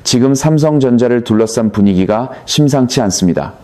지금 삼성전자를 둘러싼 분위기가 심상치 않습니다.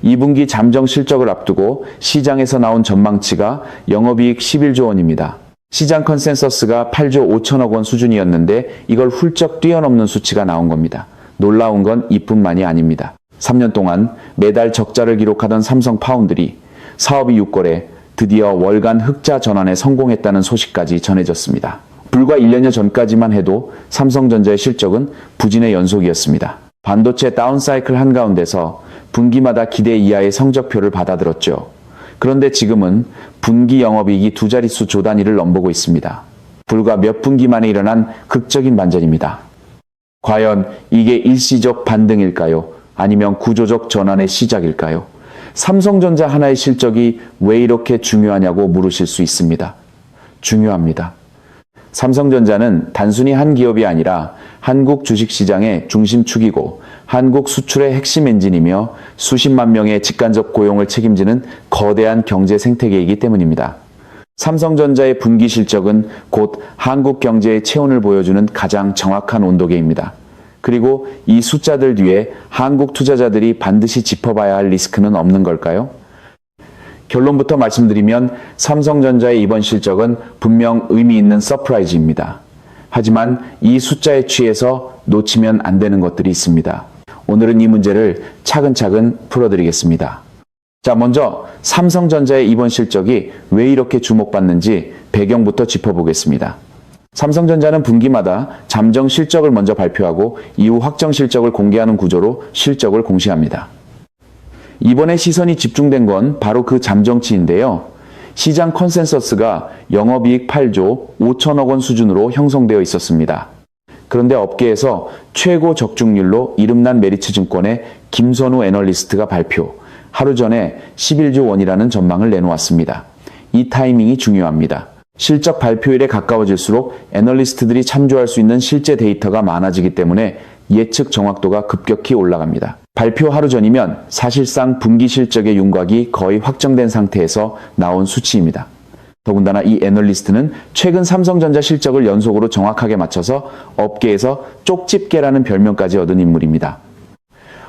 2분기 잠정 실적을 앞두고 시장에서 나온 전망치가 영업이익 11조 원입니다. 시장 컨센서스가 8조 5천억 원 수준이었는데 이걸 훌쩍 뛰어넘는 수치가 나온 겁니다. 놀라운 건 이뿐만이 아닙니다. 3년 동안 매달 적자를 기록하던 삼성 파운드리 사업이 6월에 드디어 월간 흑자 전환에 성공했다는 소식까지 전해졌습니다. 불과 1년여 전까지만 해도 삼성전자의 실적은 부진의 연속이었습니다. 반도체 다운사이클 한가운데서 분기마다 기대 이하의 성적표를 받아들었죠. 그런데 지금은 분기 영업이익이 두 자릿수 조 단위를 넘보고 있습니다. 불과 몇 분기 만에 일어난 극적인 반전입니다. 과연 이게 일시적 반등일까요? 아니면 구조적 전환의 시작일까요? 삼성전자 하나의 실적이 왜 이렇게 중요하냐고 물으실 수 있습니다. 중요합니다. 삼성전자는 단순히 한 기업이 아니라 한국 주식시장의 중심축이고 한국 수출의 핵심 엔진이며 수십만 명의 직간접 고용을 책임지는 거대한 경제 생태계이기 때문입니다. 삼성전자의 분기 실적은 곧 한국 경제의 체온을 보여주는 가장 정확한 온도계입니다. 그리고 이 숫자들 뒤에 한국 투자자들이 반드시 짚어봐야 할 리스크는 없는 걸까요? 결론부터 말씀드리면 삼성전자의 이번 실적은 분명 의미 있는 서프라이즈입니다. 하지만 이 숫자에 취해서 놓치면 안 되는 것들이 있습니다. 오늘은 이 문제를 차근차근 풀어드리겠습니다. 자, 먼저 삼성전자의 이번 실적이 왜 이렇게 주목받는지 배경부터 짚어보겠습니다. 삼성전자는 분기마다 잠정 실적을 먼저 발표하고 이후 확정 실적을 공개하는 구조로 실적을 공시합니다. 이번에 시선이 집중된 건 바로 그 잠정치인데요. 시장 컨센서스가 영업이익 8조 5천억 원 수준으로 형성되어 있었습니다. 그런데 업계에서 최고 적중률로 이름난 메리츠증권의 김선우 애널리스트가 발표, 하루 전에 11조 원이라는 전망을 내놓았습니다. 이 타이밍이 중요합니다. 실적 발표일에 가까워질수록 애널리스트들이 참조할 수 있는 실제 데이터가 많아지기 때문에 예측 정확도가 급격히 올라갑니다. 발표 하루 전이면 사실상 분기 실적의 윤곽이 거의 확정된 상태에서 나온 수치입니다. 더군다나 이 애널리스트는 최근 삼성전자 실적을 연속으로 정확하게 맞춰서 업계에서 쪽집게라는 별명까지 얻은 인물입니다.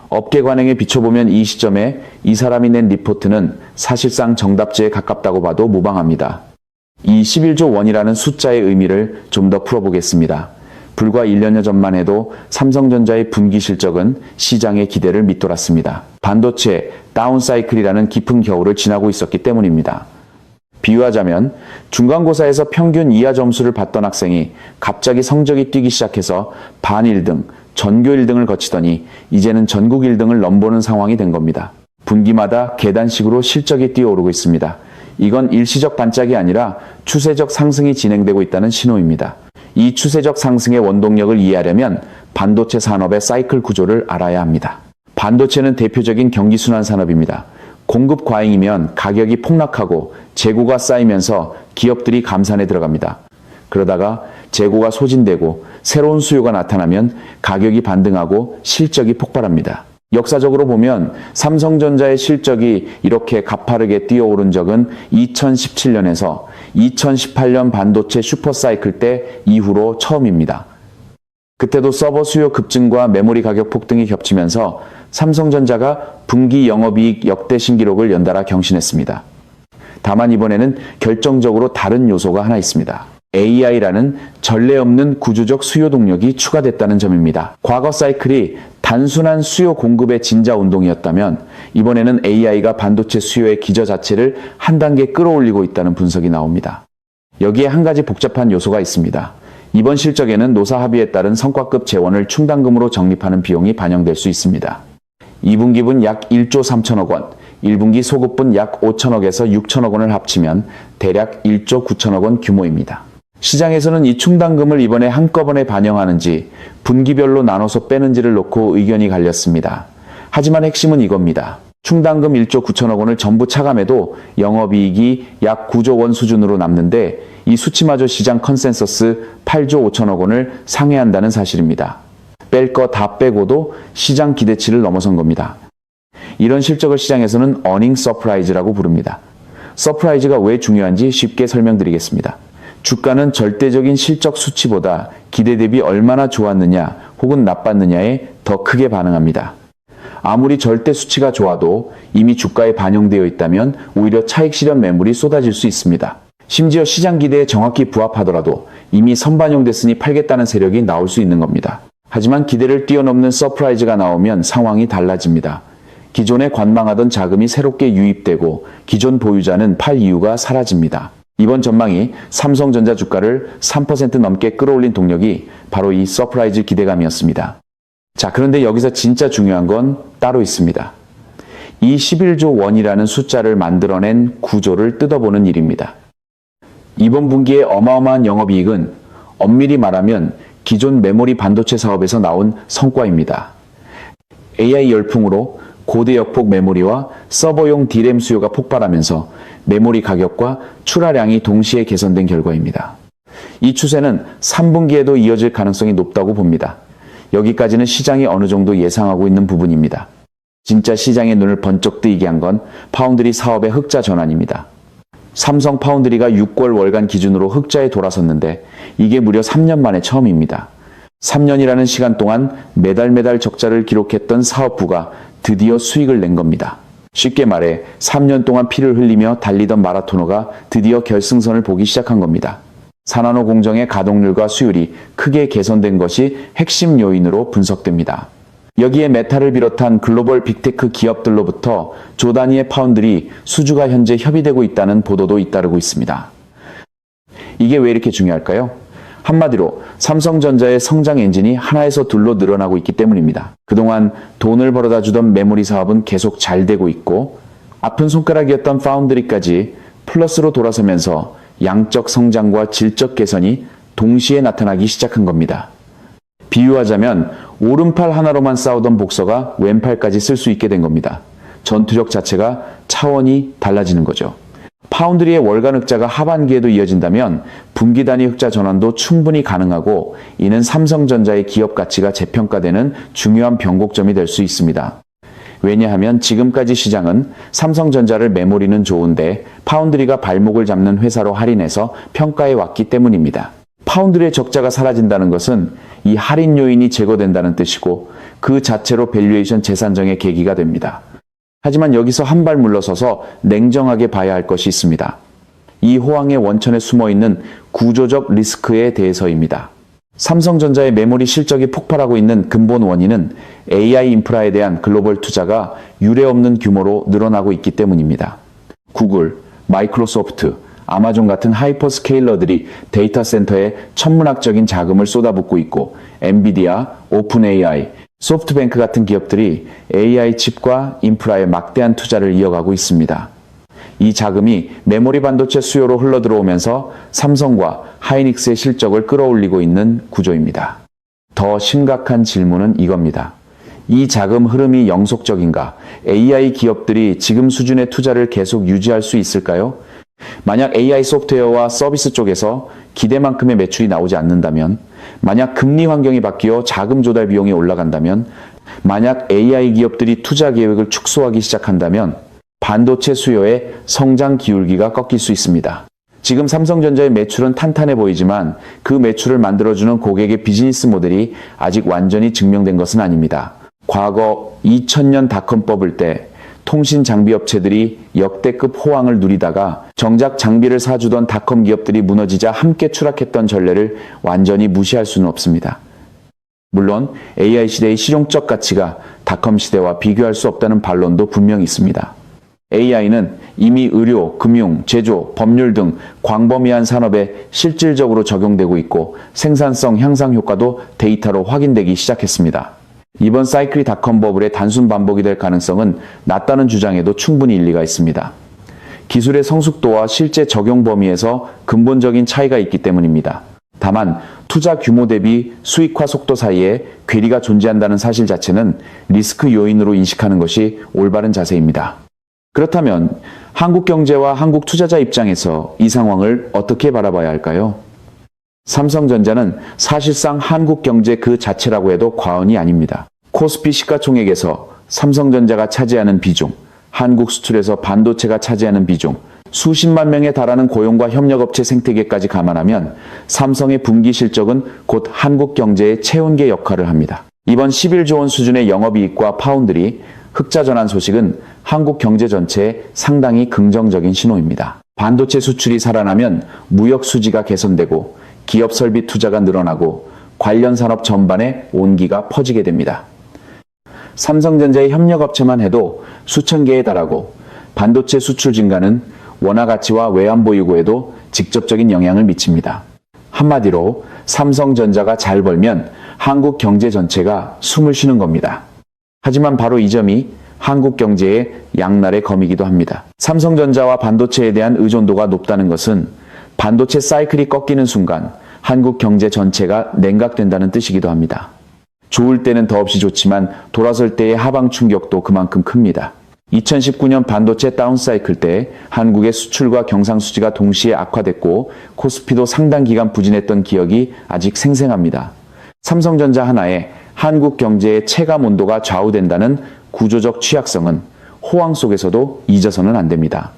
업계 관행에 비춰보면 이 시점에 이 사람이 낸 리포트는 사실상 정답지에 가깝다고 봐도 무방합니다. 이 11조 원이라는 숫자의 의미를 좀 더 풀어보겠습니다. 불과 1년여 전만 해도 삼성전자의 분기 실적은 시장의 기대를 밑돌았습니다. 반도체 다운사이클이라는 깊은 겨울을 지나고 있었기 때문입니다. 비유하자면 중간고사에서 평균 이하 점수를 받던 학생이 갑자기 성적이 뛰기 시작해서 반 1등, 전교 1등을 거치더니 이제는 전국 1등을 넘보는 상황이 된 겁니다. 분기마다 계단식으로 실적이 뛰어오르고 있습니다. 이건 일시적 반짝이 아니라 추세적 상승이 진행되고 있다는 신호입니다. 이 추세적 상승의 원동력을 이해하려면 반도체 산업의 사이클 구조를 알아야 합니다. 반도체는 대표적인 경기순환 산업입니다. 공급 과잉이면 가격이 폭락하고 재고가 쌓이면서 기업들이 감산에 들어갑니다. 그러다가 재고가 소진되고 새로운 수요가 나타나면 가격이 반등하고 실적이 폭발합니다. 역사적으로 보면 삼성전자의 실적이 이렇게 가파르게 뛰어오른 적은 2017년에서 2018년 반도체 슈퍼사이클 때 이후로 처음입니다. 그때도 서버 수요 급증과 메모리 가격 폭등이 겹치면서 삼성전자가 분기 영업이익 역대 신기록을 연달아 경신했습니다. 다만 이번에는 결정적으로 다른 요소가 하나 있습니다. AI라는 전례 없는 구조적 수요 동력이 추가됐다는 점입니다. 과거 사이클이 단순한 수요 공급의 진자 운동이었다면 이번에는 AI가 반도체 수요의 기저 자체를 한 단계 끌어올리고 있다는 분석이 나옵니다. 여기에 한 가지 복잡한 요소가 있습니다. 이번 실적에는 노사 합의에 따른 성과급 재원을 충당금으로 적립하는 비용이 반영될 수 있습니다. 2분기분 약 1조 3천억 원, 1분기 소급분 약 5천억에서 6천억 원을 합치면 대략 1조 9천억 원 규모입니다. 시장에서는 이 충당금을 이번에 한꺼번에 반영하는지 분기별로 나눠서 빼는지를 놓고 의견이 갈렸습니다. 하지만 핵심은 이겁니다. 충당금 1조 9천억 원을 전부 차감해도 영업이익이 약 9조 원 수준으로 남는데 이 수치마저 시장 컨센서스 8조 5천억 원을 상회한다는 사실입니다. 뺄 거 다 빼고도 시장 기대치를 넘어선 겁니다. 이런 실적을 시장에서는 어닝 서프라이즈라고 부릅니다. 서프라이즈가 왜 중요한지 쉽게 설명드리겠습니다. 주가는 절대적인 실적 수치보다 기대 대비 얼마나 좋았느냐, 혹은 나빴느냐에 더 크게 반응합니다. 아무리 절대 수치가 좋아도 이미 주가에 반영되어 있다면 오히려 차익 실현 매물이 쏟아질 수 있습니다. 심지어 시장 기대에 정확히 부합하더라도 이미 선반영됐으니 팔겠다는 세력이 나올 수 있는 겁니다. 하지만 기대를 뛰어넘는 서프라이즈가 나오면 상황이 달라집니다. 기존에 관망하던 자금이 새롭게 유입되고 기존 보유자는 팔 이유가 사라집니다. 이번 전망이 삼성전자 주가를 3% 넘게 끌어올린 동력이 바로 이 서프라이즈 기대감이었습니다. 자, 그런데 여기서 진짜 중요한 건 따로 있습니다. 이 11조 원이라는 숫자를 만들어낸 구조를 뜯어보는 일입니다. 이번 분기의 어마어마한 영업이익은 엄밀히 말하면 기존 메모리 반도체 사업에서 나온 성과입니다. AI 열풍으로 고대역폭 메모리와 서버용 D램 수요가 폭발하면서 메모리 가격과 출하량이 동시에 개선된 결과입니다. 이 추세는 3분기에도 이어질 가능성이 높다고 봅니다. 여기까지는 시장이 어느 정도 예상하고 있는 부분입니다. 진짜 시장의 눈을 번쩍 뜨이게 한 건 파운드리 사업의 흑자 전환입니다. 삼성 파운드리가 6개월 월간 기준으로 흑자에 돌아섰는데 이게 무려 3년 만에 처음입니다. 3년이라는 시간 동안 매달 적자를 기록했던 사업부가 드디어 수익을 낸 겁니다. 쉽게 말해 3년 동안 피를 흘리며 달리던 마라토너가 드디어 결승선을 보기 시작한 겁니다. 산안호 공정의 가동률과 수율이 크게 개선된 것이 핵심 요인으로 분석됩니다. 여기에 메타를 비롯한 글로벌 빅테크 기업들로부터 조 단위의 파운드리 수주가 현재 협의되고 있다는 보도도 잇따르고 있습니다. 이게 왜 이렇게 중요할까요? 한마디로 삼성전자의 성장 엔진이 하나에서 둘로 늘어나고 있기 때문입니다. 그동안 돈을 벌어다 주던 메모리 사업은 계속 잘 되고 있고 아픈 손가락이었던 파운드리까지 플러스로 돌아서면서 양적 성장과 질적 개선이 동시에 나타나기 시작한 겁니다. 비유하자면 오른팔 하나로만 싸우던 복서가 왼팔까지 쓸 수 있게 된 겁니다. 전투력 자체가 차원이 달라지는 거죠. 파운드리의 월간 흑자가 하반기에도 이어진다면 분기 단위 흑자 전환도 충분히 가능하고 이는 삼성전자의 기업 가치가 재평가되는 중요한 변곡점이 될 수 있습니다. 왜냐하면 지금까지 시장은 삼성전자를 메모리는 좋은데 파운드리가 발목을 잡는 회사로 할인해서 평가해 왔기 때문입니다. 파운드리의 적자가 사라진다는 것은 이 할인 요인이 제거된다는 뜻이고 그 자체로 밸류에이션 재산정의 계기가 됩니다. 하지만 여기서 한 발 물러서서 냉정하게 봐야 할 것이 있습니다. 이 호황의 원천에 숨어있는 구조적 리스크에 대해서입니다. 삼성전자의 메모리 실적이 폭발하고 있는 근본 원인은 AI 인프라에 대한 글로벌 투자가 유례없는 규모로 늘어나고 있기 때문입니다. 구글, 마이크로소프트, 아마존 같은 하이퍼스케일러들이 데이터 센터에 천문학적인 자금을 쏟아붓고 있고 엔비디아, 오픈 AI, 소프트뱅크 같은 기업들이 AI 칩과 인프라에 막대한 투자를 이어가고 있습니다. 이 자금이 메모리 반도체 수요로 흘러들어오면서 삼성과 하이닉스의 실적을 끌어올리고 있는 구조입니다. 더 심각한 질문은 이겁니다. 이 자금 흐름이 영속적인가? AI 기업들이 지금 수준의 투자를 계속 유지할 수 있을까요? 만약 AI 소프트웨어와 서비스 쪽에서 기대만큼의 매출이 나오지 않는다면, 만약 금리 환경이 바뀌어 자금 조달 비용이 올라간다면, 만약 AI 기업들이 투자 계획을 축소하기 시작한다면 반도체 수요의 성장 기울기가 꺾일 수 있습니다. 지금 삼성전자의 매출은 탄탄해 보이지만 그 매출을 만들어주는 고객의 비즈니스 모델이 아직 완전히 증명된 것은 아닙니다. 과거 2000년 닷컴 버블 때 통신 장비 업체들이 역대급 호황을 누리다가 정작 장비를 사주던 닷컴 기업들이 무너지자 함께 추락했던 전례를 완전히 무시할 수는 없습니다. 물론 AI 시대의 실용적 가치가 닷컴 시대와 비교할 수 없다는 반론도 분명히 있습니다. AI는 이미 의료, 금융, 제조, 법률 등 광범위한 산업에 실질적으로 적용되고 있고 생산성 향상 효과도 데이터로 확인되기 시작했습니다. 이번 사이클이 닷컴 버블의 단순 반복이 될 가능성은 낮다는 주장에도 충분히 일리가 있습니다. 기술의 성숙도와 실제 적용 범위에서 근본적인 차이가 있기 때문입니다. 다만 투자 규모 대비 수익화 속도 사이에 괴리가 존재한다는 사실 자체는 리스크 요인으로 인식하는 것이 올바른 자세입니다. 그렇다면 한국 경제와 한국 투자자 입장에서 이 상황을 어떻게 바라봐야 할까요? 삼성전자는 사실상 한국 경제 그 자체라고 해도 과언이 아닙니다. 코스피 시가총액에서 삼성전자가 차지하는 비중, 한국 수출에서 반도체가 차지하는 비중, 수십만 명에 달하는 고용과 협력업체 생태계까지 감안하면 삼성의 분기 실적은 곧 한국 경제의 체온계 역할을 합니다. 이번 11조 원 수준의 영업이익과 파운드리, 흑자 전환 소식은 한국 경제 전체에 상당히 긍정적인 신호입니다. 반도체 수출이 살아나면 무역 수지가 개선되고 기업 설비 투자가 늘어나고 관련 산업 전반에 온기가 퍼지게 됩니다. 삼성전자의 협력업체만 해도 수천 개에 달하고 반도체 수출 증가는 원화 가치와 외환 보유고에도 직접적인 영향을 미칩니다. 한마디로 삼성전자가 잘 벌면 한국 경제 전체가 숨을 쉬는 겁니다. 하지만 바로 이 점이 한국 경제의 양날의 검이기도 합니다. 삼성전자와 반도체에 대한 의존도가 높다는 것은 반도체 사이클이 꺾이는 순간 한국 경제 전체가 냉각된다는 뜻이기도 합니다. 좋을 때는 더없이 좋지만 돌아설 때의 하방 충격도 그만큼 큽니다. 2019년 반도체 다운사이클 때 한국의 수출과 경상수지가 동시에 악화됐고 코스피도 상당 기간 부진했던 기억이 아직 생생합니다. 삼성전자 하나에 한국 경제의 체감 온도가 좌우된다는 구조적 취약성은 호황 속에서도 잊어서는 안 됩니다.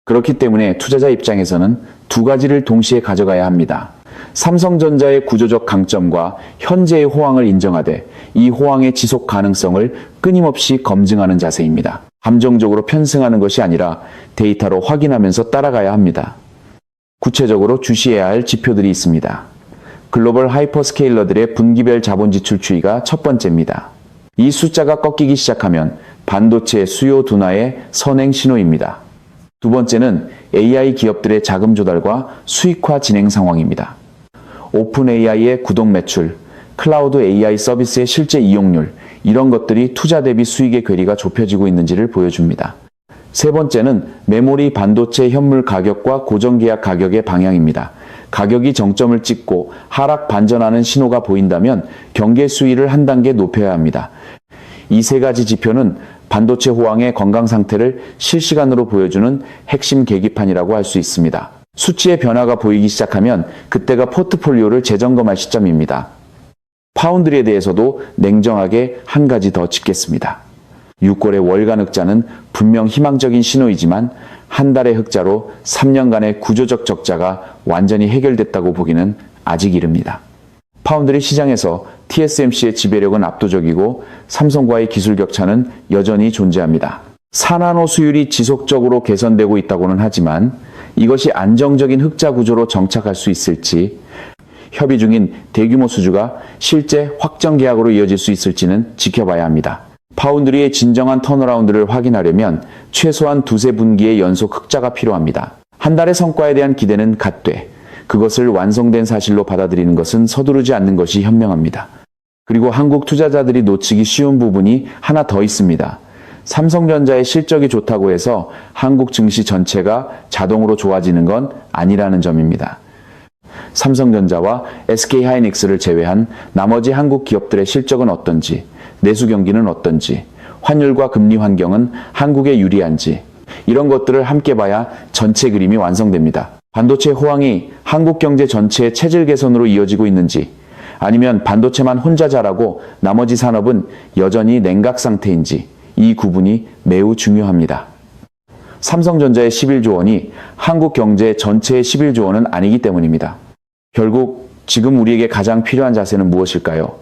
그렇기 때문에 투자자 입장에서는 두 가지를 동시에 가져가야 합니다. 삼성전자의 구조적 강점과 현재의 호황을 인정하되 이 호황의 지속 가능성을 끊임없이 검증하는 자세입니다. 감정적으로 편승하는 것이 아니라 데이터로 확인하면서 따라가야 합니다. 구체적으로 주시해야 할 지표들이 있습니다. 글로벌 하이퍼스케일러들의 분기별 자본 지출 추이가 첫 번째입니다. 이 숫자가 꺾이기 시작하면 반도체 수요 둔화의 선행 신호입니다. 두 번째는 AI 기업들의 자금 조달과 수익화 진행 상황입니다. 오픈 AI의 구독 매출, 클라우드 AI 서비스의 실제 이용률, 이런 것들이 투자 대비 수익의 괴리가 좁혀지고 있는지를 보여줍니다. 세 번째는 메모리 반도체 현물 가격과 고정계약 가격의 방향입니다. 가격이 정점을 찍고 하락 반전하는 신호가 보인다면 경계 수위를 한 단계 높여야 합니다. 이 세 가지 지표는 반도체 호황의 건강 상태를 실시간으로 보여주는 핵심 계기판이라고 할 수 있습니다. 수치의 변화가 보이기 시작하면 그때가 포트폴리오를 재점검할 시점입니다. 파운드리에 대해서도 냉정하게 한 가지 더 짚겠습니다. 6월의 월간 흑자는 분명 희망적인 신호이지만 한 달의 흑자로 3년간의 구조적 적자가 완전히 해결됐다고 보기는 아직 이릅니다. 파운드리 시장에서 TSMC의 지배력은 압도적이고 삼성과의 기술 격차는 여전히 존재합니다. 4나노 수율이 지속적으로 개선되고 있다고는 하지만 이것이 안정적인 흑자 구조로 정착할 수 있을지, 협의 중인 대규모 수주가 실제 확정 계약으로 이어질 수 있을지는 지켜봐야 합니다. 파운드리의 진정한 턴어라운드를 확인하려면 최소한 두세 분기의 연속 흑자가 필요합니다. 한 달의 성과에 대한 기대는 갖되 그것을 완성된 사실로 받아들이는 것은 서두르지 않는 것이 현명합니다. 그리고 한국 투자자들이 놓치기 쉬운 부분이 하나 더 있습니다. 삼성전자의 실적이 좋다고 해서 한국 증시 전체가 자동으로 좋아지는 건 아니라는 점입니다. 삼성전자와 SK하이닉스를 제외한 나머지 한국 기업들의 실적은 어떤지, 내수 경기는 어떤지, 환율과 금리 환경은 한국에 유리한지, 이런 것들을 함께 봐야 전체 그림이 완성됩니다. 반도체 호황이 한국 경제 전체의 체질 개선으로 이어지고 있는지, 아니면 반도체만 혼자 잘하고 나머지 산업은 여전히 냉각 상태인지, 이 구분이 매우 중요합니다. 삼성전자의 11조 원이 한국 경제 전체의 11조 원은 아니기 때문입니다. 결국 지금 우리에게 가장 필요한 자세는 무엇일까요?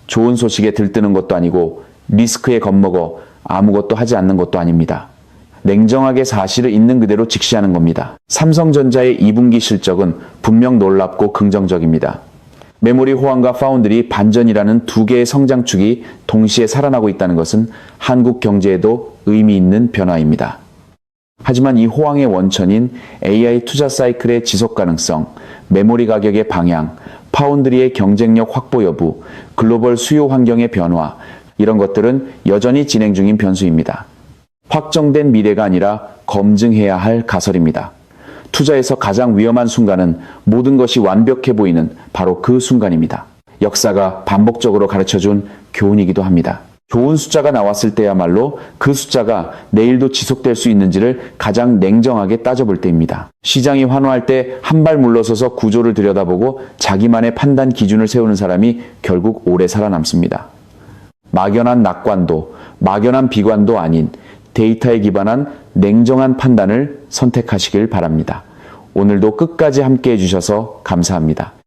좋은 소식에 들뜨는 것도 아니고 리스크에 겁먹어 아무것도 하지 않는 것도 아닙니다. 냉정하게 사실을 있는 그대로 직시하는 겁니다. 삼성전자의 2분기 실적은 분명 놀랍고 긍정적입니다. 메모리 호황과 파운드리 반전이라는 두 개의 성장축이 동시에 살아나고 있다는 것은 한국 경제에도 의미 있는 변화입니다. 하지만 이 호황의 원천인 AI 투자 사이클의 지속 가능성, 메모리 가격의 방향, 파운드리의 경쟁력 확보 여부, 글로벌 수요 환경의 변화, 이런 것들은 여전히 진행 중인 변수입니다. 확정된 미래가 아니라 검증해야 할 가설입니다. 투자에서 가장 위험한 순간은 모든 것이 완벽해 보이는 바로 그 순간입니다. 역사가 반복적으로 가르쳐준 교훈이기도 합니다. 좋은 숫자가 나왔을 때야말로 그 숫자가 내일도 지속될 수 있는지를 가장 냉정하게 따져볼 때입니다. 시장이 환호할 때 한 발 물러서서 구조를 들여다보고 자기만의 판단 기준을 세우는 사람이 결국 오래 살아남습니다. 막연한 낙관도 막연한 비관도 아닌 데이터에 기반한 냉정한 판단을 선택하시길 바랍니다. 오늘도 끝까지 함께 해주셔서 감사합니다.